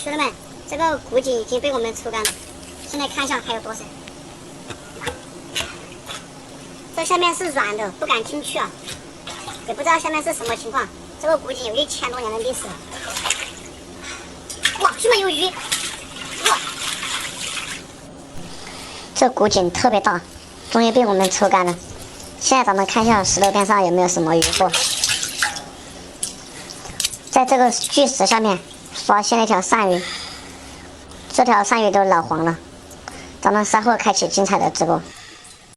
兄弟们，这个古井已经被我们抽干了，现在看一下还有多少。这下面是软的，不敢进去啊，也不知道下面是什么情况。这个古井有1000多年的历史了。哇，这么有鱼！哇，这古井特别大，终于被我们抽干了。现在咱们看一下石头边上有没有什么鱼货。在这个巨石下面发现了一条鳝鱼，这条鳝鱼都老黄了。咱们稍后开启精彩的直播。